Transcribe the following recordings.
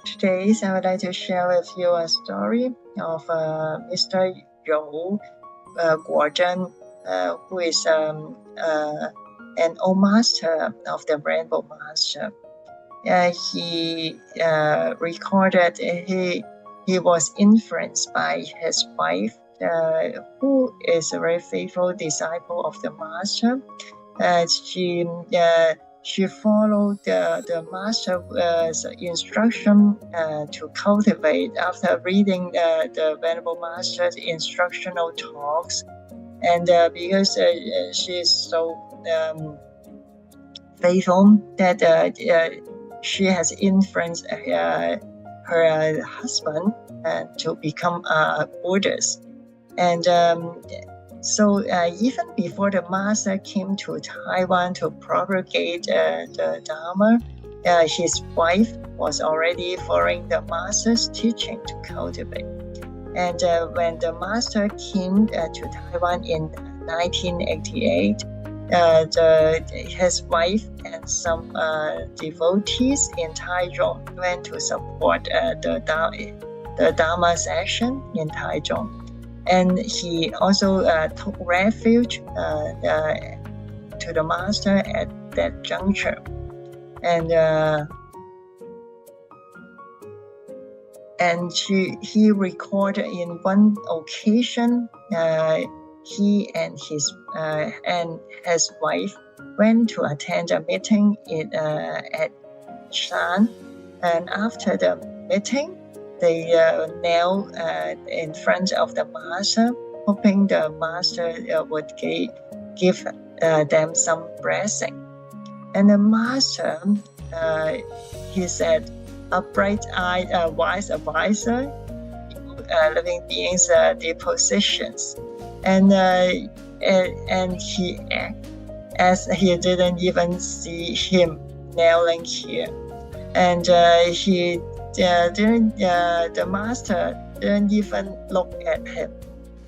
Today, I would like to share with you a story of Mr. Guozhen, who is an old master of the Rainbow Master. He recorded he was influenced by his wife, who is a very faithful disciple of the master. She followed the master's instruction to cultivate after reading the Venerable Master's instructional talks. And because she is so faithful that she has influenced her husband to become a Buddhist. And so even before the master came to Taiwan to propagate the Dharma, his wife was already following the master's teaching to cultivate. And when the master came to Taiwan in 1988, his wife and some devotees in Taichung went to support the Dharma session in Taichung. And he also took refuge to the master at that juncture. And he recorded in one occasion, he and his wife went to attend a meeting at Shan. And after the meeting, they knelt in front of the master, hoping the master would give them some blessing. And the master, he said, "A bright-eyed, wise advisor, living beings' depositions," and he acted as he didn't even see him kneeling here, and the master didn't even look at him,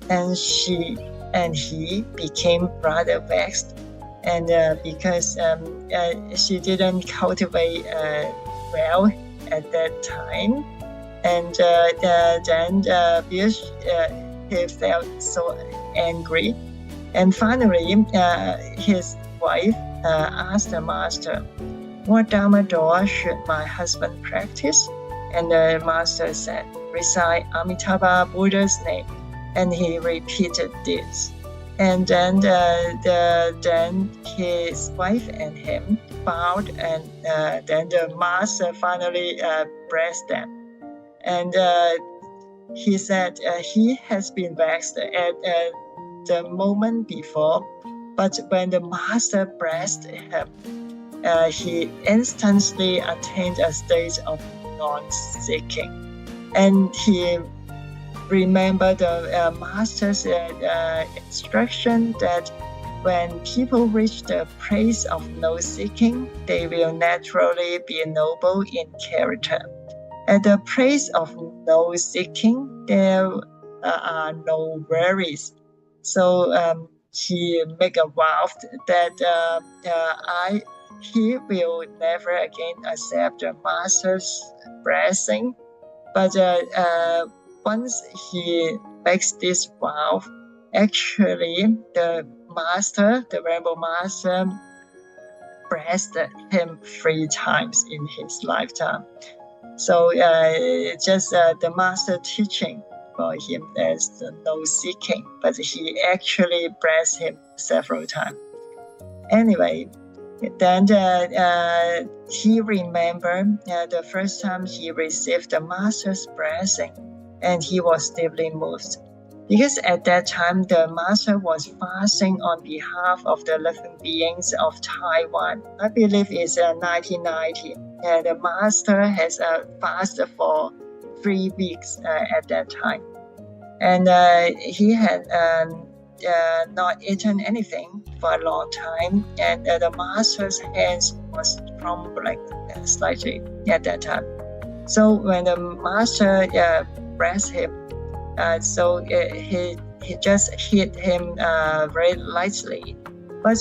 and he became rather vexed, and because she didn't cultivate well at that time, and then because he felt so angry, and finally his wife asked the master, "What Dharma door should my husband practice?" And the master said, "Recite Amitabha Buddha's name." And he repeated this. And then then his wife and him bowed, and then the master finally blessed them. And he said he has been vexed at the moment before, but when the master blessed him, he instantly attained a state of non-seeking. And he remembered the master's instruction that when people reach the place of no-seeking, they will naturally be noble in character. At the place of no-seeking, there are no worries. So he made a vow that he will never again accept the master's blessing. But once he makes this vow, actually the master, the Rainbow Master, blessed him 3 times in his lifetime. So just the master teaching for him, there's no seeking, but he actually blessed him several times. Anyway, then he remembered the first time he received the master's blessing, and he was deeply moved. Because at that time, the master was fasting on behalf of the living beings of Taiwan. I believe it's 1990. And the master has fasted for 3 weeks at that time. And he had not eaten anything for a long time. And the master's hands was trembling slightly at that time. So when the master blessed him, so he just hit him very lightly, but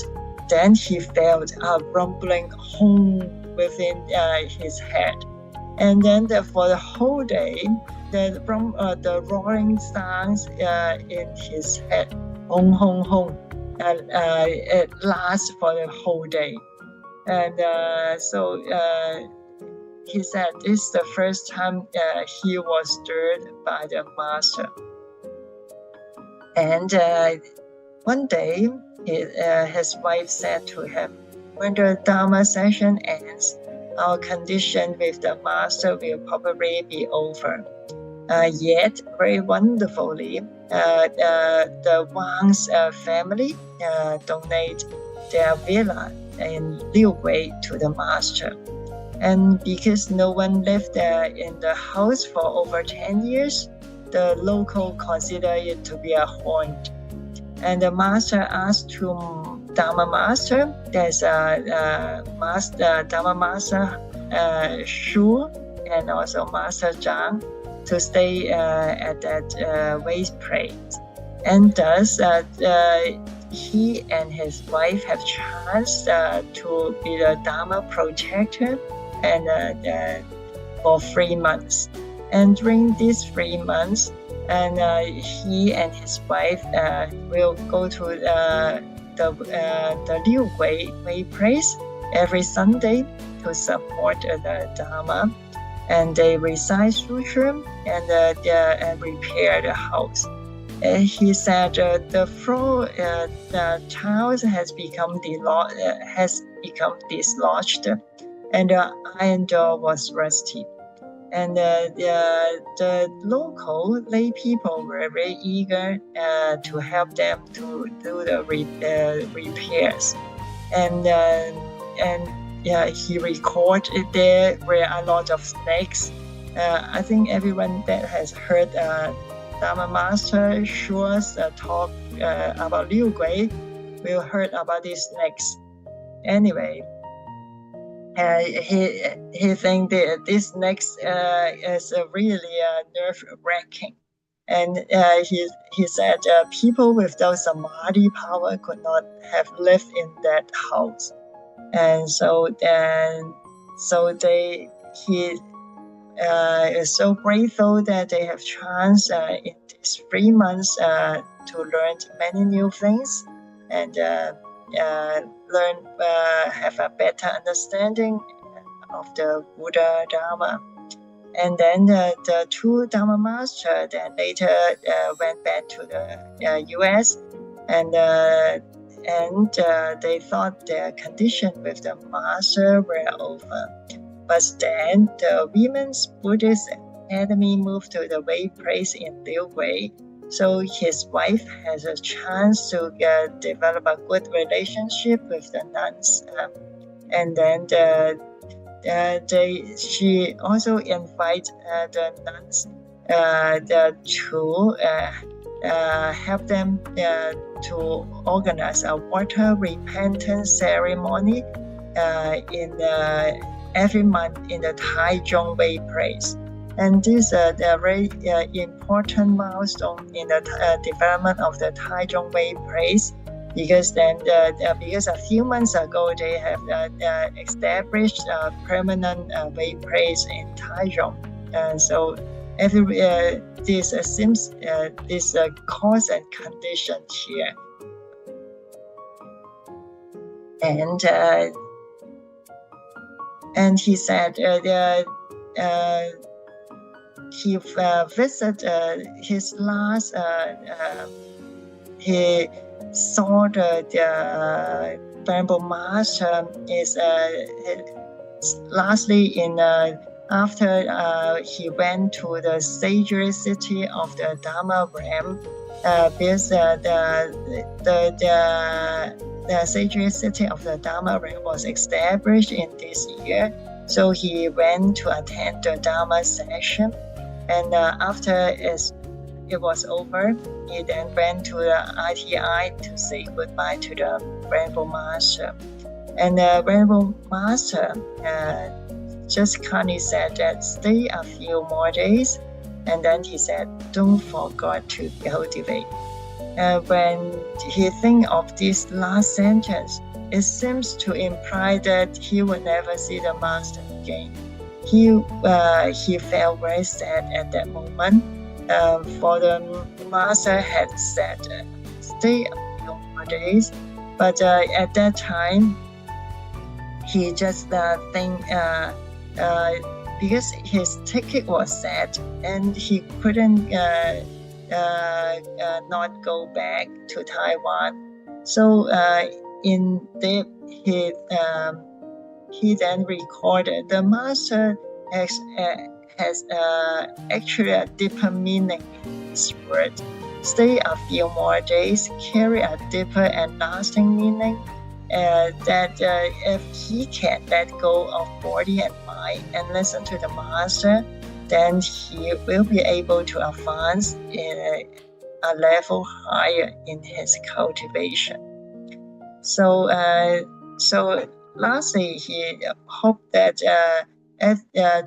then he felt a rumbling hum within his head. And then for the whole day, the roaring sounds in his head, hong hong hong, and it lasts for the whole day. And so he said this is the first time he was stirred by the master. And one day, his wife said to him, "When the Dharma session ends, our condition with the master will probably be over." Yet, very wonderfully, the Wang's family donate their villa in Liugui to the master. And because no one lived in the house for over 10 years, the local consider it to be a haunt. And the master asked to Dharma Master, there's a Dharma Master Shu and also Master Zhang, to stay at that waste place. And thus, he and his wife have chance to be the Dharma protector and for 3 months. And during these 3 months, and he and his wife will go to the Liu Wei place every Sunday to support the Dharma. And they recite sutra and repair the house. He said the floor, the tiles has become dislodged, and the iron door was rusty. And the local lay people were very eager to help them to do the repairs. And he recorded there were a lot of snakes. I think everyone that has heard Dharma Master Hua's talk about Liu Gui will heard about these snakes. Anyway, he think that this next is really nerve-wracking, and he said people without samadhi power could not have lived in that house, and he is so grateful that they have chance in these 3 months to learn many new things and have a better understanding of the Buddha Dharma. And then the two Dharma masters then later went back to the US, and they thought their condition with the master were over. But then the Women's Buddhist Academy moved to the Wei place in Liu Wei. So his wife has a chance to develop a good relationship with the nuns, and then she also invites the nuns to help them to organize a water repentance ceremony in every month in the Taichung Wei place. And this is a very important milestone in the development of the Taichung Wei place, because then because a few months ago they have established a permanent Wei place in Taichung, and so this seems this cause and condition here, and he said he visited his last. He saw the Venerable Master is lastly in after he went to the sacred city of the Dharma realm, because the sacred city of the Dharma realm was established in this year. So he went to attend the Dharma session, and after it was over, he then went to the ITI to say goodbye to the Venerable Master. And the Venerable Master just kindly said that stay a few more days, and then he said, don't forget to cultivate. when he think of this last sentence, it seems to imply that he will never see the master again. He felt very sad at that moment, for the master had said, stay a few more days, but at that time, he just think because his ticket was set and he couldn't not go back to Taiwan. So in that he then recorded the master has actually a deeper meaning in this word. Stay a few more days carry a deeper and lasting meaning. That if he can let go of body and mind and listen to the master, then he will be able to advance in a level higher in his cultivation. So lastly, he hoped that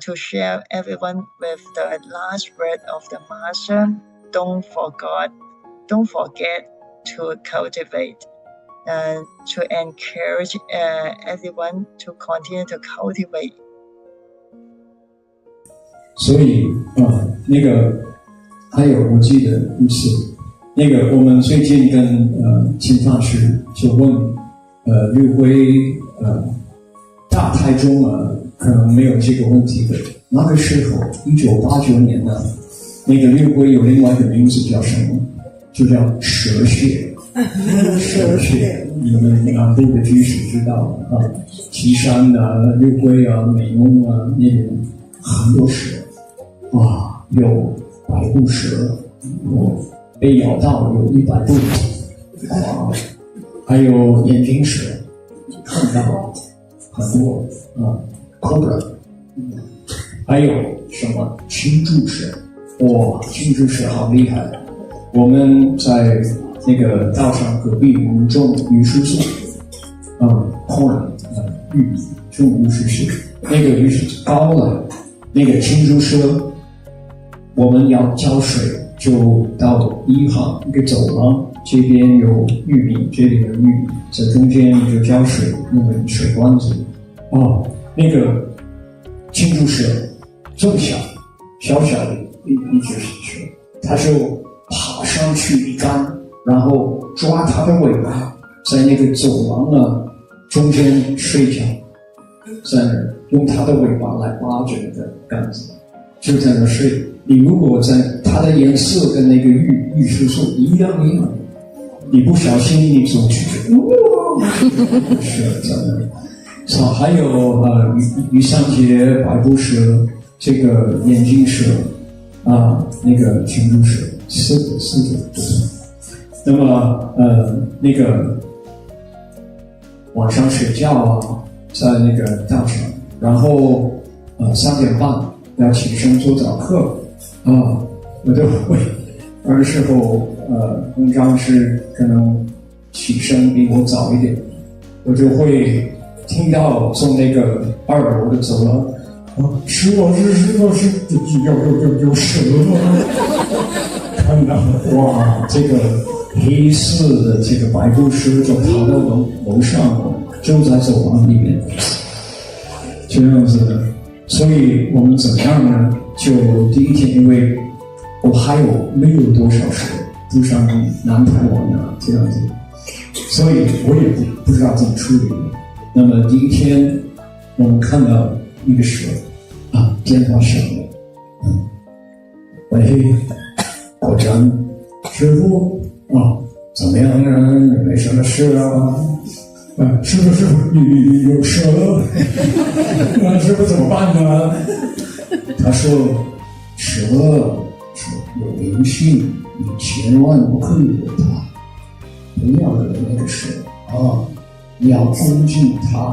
to share everyone with the last word of the master: don't forget to cultivate. To encourage everyone to continue to cultivate. 所以那个还有我记得一次，那个我们最近跟清法师就问六辉大台中可能没有这个问题的，那个时候1989年呢，那个六辉有另外一个名字叫什么？就叫蛇穴。蛇穴，你们南部的居士知道岐山六龟美浓那边很多蛇，哇，有百步蛇，有被咬到有100步，还有眼镜蛇，看到很多cobra，还有什么青柱蛇，哇，青柱蛇好厉害！我们在那个道上隔壁，我们种榆树树，corn，玉米种榆树树，那个榆树高了，那个青竹蛇，我们要浇水，就到一行一个走廊，这边有玉米，这边有玉米，在中间就浇水，用个水罐子，那个青竹蛇这么小的一只蛇，它就爬上去一竿。然后抓它的尾巴，在那个走廊中间睡觉，在那儿用它的尾巴来扒着那个杆子，就在那儿睡。你如果在它的颜色跟那个玉树树一样，你不小心你走去，是在那里。还有雨伞节、百步蛇，这个眼镜蛇那个青竹蛇，四个。那么那个晚上睡觉在那个道上，然后3点半要起身做早课我就会那个时候公章是可能起身比我早一点，我就会听到从那个2楼的走廊师老师有蛇看到哇这个黑色的这个白布蛇就爬到楼上，就在走廊里面，这样子的。所以我们怎么样呢？就第一天，因为我还没有多少蛇，不像南台湾这样子，所以我也不知道怎么处理。那么第一天，我们看到一个蛇电话响了，喂，国珍师傅。怎么样啊？没什么事师傅，有蛇了，师傅怎么办呢？他说，蛇有灵性，你千万不可以惹它，不要惹那个蛇你要恭敬它。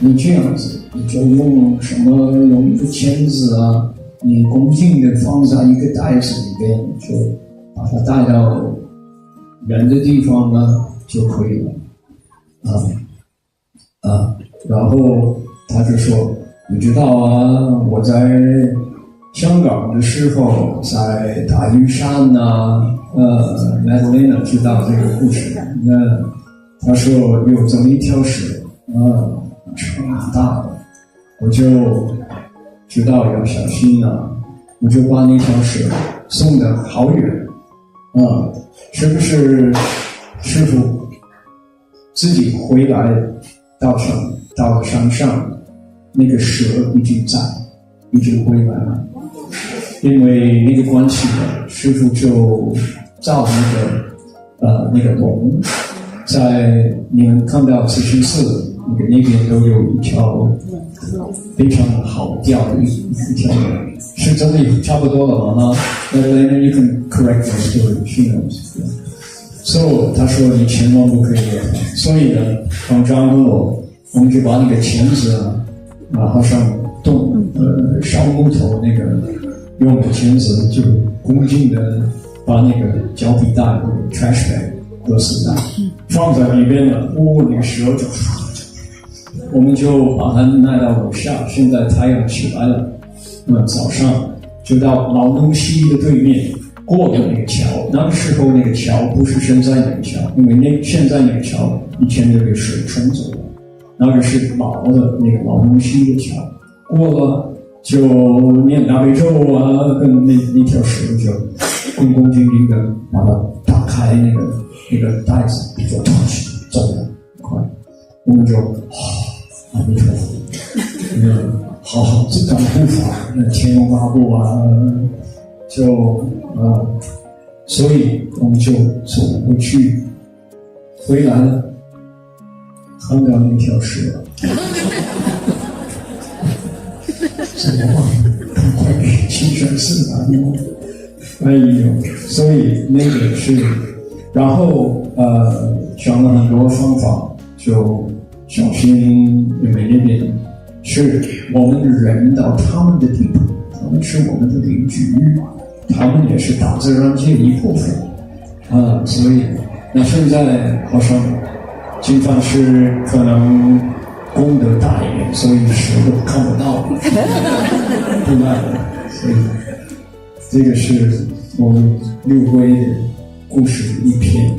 你这样子，你就用一个签子你恭敬的放在一个袋子里边，就把它带到人的地方就可以了然后他就说，你知道我在香港的时候，在大屿山Madalena 知道这个故事。他说有这么一条蛇，超大的，我就知道要小心我就把那条蛇送得好远，是不是师傅自己回来到山上，那个蛇已经回来了？因为那个关系师傅就造那个龙，在你们看到慈心寺那边都有一条非常好钓的一条龙，是真的差不多了吗？Then you can correct the story, she knows. So 他说你千万不可以钓它，所以呢，方丈跟我们就把那个钳子好像烧木头那个用的钳子，就恭敬的把那个胶皮袋或者 trash bag 垃圾袋放在里边了，那个蛇就我们就把它带到楼下。现在太阳起来了，早上就到老农溪的对面，过了那个桥。那个时候那个桥不是现在那个桥，因为现在那个桥以前那个水冲走了，那个是老的那个老农溪的桥。过了就念大悲咒跟那条蛇就恭恭敬敬的把它打开那个袋子，就走了，快，我们就阿弥陀佛，好好自感护法，天龙八部所以我们就走回去，回来了，看到那条蛇。什么赶快给清水寺所以那个是，然后讲了很多方法，就小心，因为那边是我们人到他们的地盘，他们是我们的邻居，他们也是大自然界一部分所以那现在好像金饭师可能功德大一点，所以蛇都看不到，不卖了。所以这个是我们六龟的故事一篇